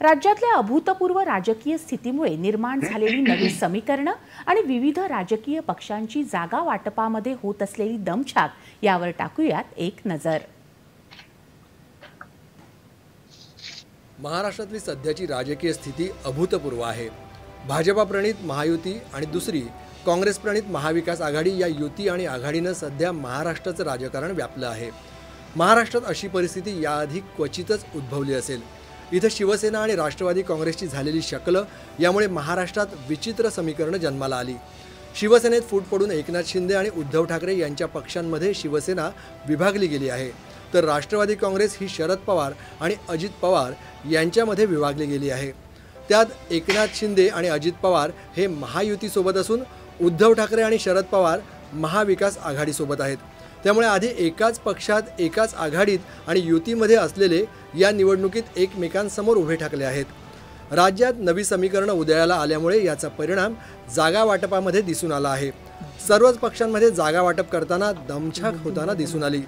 राज्यातल्या अभूतपूर्व राजकीय स्थितीमुळे निर्माण झालेली नवी समीकरणं आणि विविध राजकीय पक्षांची जागा वाटपामध्ये होत असलेली दमछाक यावर टाकूयात एक नजर। महाराष्ट्रातली सध्याची राजकीय स्थिती अभूतपूर्व आहे। भाजपा प्रणित महायुती आणि दुसरी काँग्रेस प्रणित महाविकास आघाडी या युती आणि आघाडीनं सध्या महाराष्ट्राचं राजकारण व्यापलं आहे। महाराष्ट्रात अशी परिस्थिती याआधी क्वचितच उद्भवली असेल। इथं शिवसेना आणि राष्ट्रवादी काँग्रेसची झालेली शकलं यामुळे महाराष्ट्रात विचित्र समीकरणं जन्माला आली। शिवसेनेत फूट पडून एकनाथ शिंदे आणि उद्धव ठाकरे यांच्या पक्षांमध्ये शिवसेना विभागली गेली आहे, तर राष्ट्रवादी काँग्रेस ही शरद पवार आणि अजित पवार यांच्यामध्ये विभागली गेली आहे। त्यात एकनाथ शिंदे आणि अजित पवार हे महायुतीसोबत असून उद्धव ठाकरे आणि शरद पवार महाविकास आघाडीसोबत आहेत। त्यामुळे आधी एकाच पक्षात एकाच आघाडीत आणि युतीमध्ये असलेले या निवडणुकीत एकमेकांसमोर उभे ठाकले आहेत। राज्यात नवी समीकरणं उदयाला आल्यामुळे याचा परिणाम जागा वाटपामध्ये दिसून आला आहे। सर्वच पक्षांमध्ये जागा वाटप करताना दमछाक होताना दिसून आली।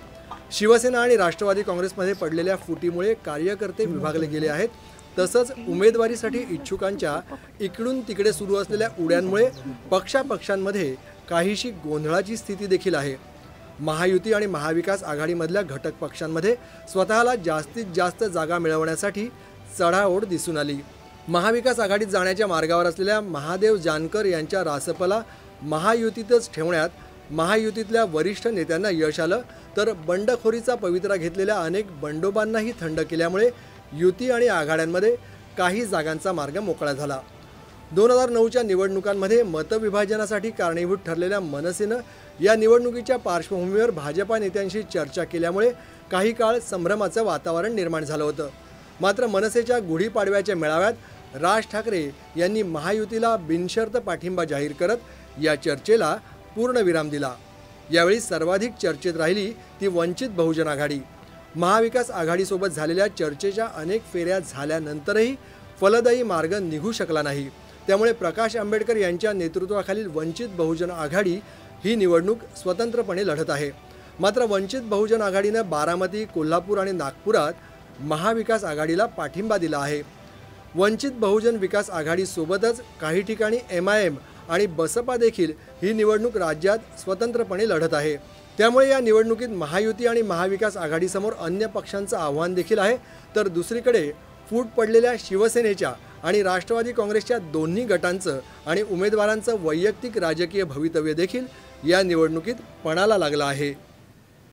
शिवसेना आणि राष्ट्रवादी काँग्रेसमध्ये पडलेल्या फुटीमुळे कार्यकर्ते विभागले गेले आहेत। तसंच उमेदवारीसाठी इच्छुकांच्या इकडून तिकडे सुरू असलेल्या उड्यांमुळे पक्षांमध्ये काहीशी गोंधळाची स्थिती देखील आहे। महायुती आणि महाविकास आघाडीमधल्या घटक पक्षांमध्ये स्वतःला जास्तीत जास्त जागा मिळवण्यासाठी चढाओढ दिसून आली। महाविकास आघाडीत जाण्याच्या मार्गावर असलेल्या महादेव जानकर यांच्या रासपला महायुतीतच ठेवण्यात महायुतीतल्या वरिष्ठ नेत्यांना यश आलं, तर बंडखोरीचा पवित्रा घेतलेल्या अनेक बंडोबांनाही थंड केल्यामुळे युती आणि आघाड्यांमध्ये काही जागांचा मार्ग मोकळा झाला। 2009च्या निवडणुकांमध्ये मतविभाजनासाठी कारणीभूत ठरलेल्या मनसेनं या निवडणुकीच्या पार्श्वभूमीवर भाजपा नेत्यांशी चर्चा केल्यामुळे काही काळ संभ्रमाचं वातावरण निर्माण झालं होतं। मात्र मनसेच्या गुढीपाडव्याच्या मेळाव्यात राज ठाकरे यांनी महायुतीला बिनशर्त पाठिंबा जाहीर करत या चर्चेला पूर्णविराम दिला। यावेळी सर्वाधिक चर्चेत राहिली ती वंचित बहुजन आघाडी। महाविकास आघाडीसोबत झालेल्या चर्चेच्या अनेक फेऱ्या झाल्यानंतरही फलदायी मार्ग निघू शकला नाही। त्यामुळे प्रकाश आंबेडकर यांच्या नेतृत्वाखालील वंचित बहुजन आघाडी ही निवडणूक स्वतंत्रपणे लढत आहे। मात्र वंचित बहुजन आघाडीनं बारामती, कोल्हापूर आणि नागपुरात महाविकास आघाडीला पाठिंबा दिला आहे। वंचित बहुजन विकास आघाडीसोबतच काही ठिकाणी MIM आणि बसपा देखील ही निवडणूक राज्यात स्वतंत्रपणे लढत आहे। त्यामुळे या निवडणुकीत महायुती आणि महाविकास आघाडीसमोर अन्य पक्षांचं आव्हान देखील आहे, तर दुसरीकडे फूट पडलेल्या शिवसेनेच्या आणि राष्ट्रवादी काँग्रेसच्या दोन्ही गटांचं आणि उमेदवारांचं वैयक्तिक राजकीय भवितव्य देखील या निवडणुकीत पणाला लागलं आहे।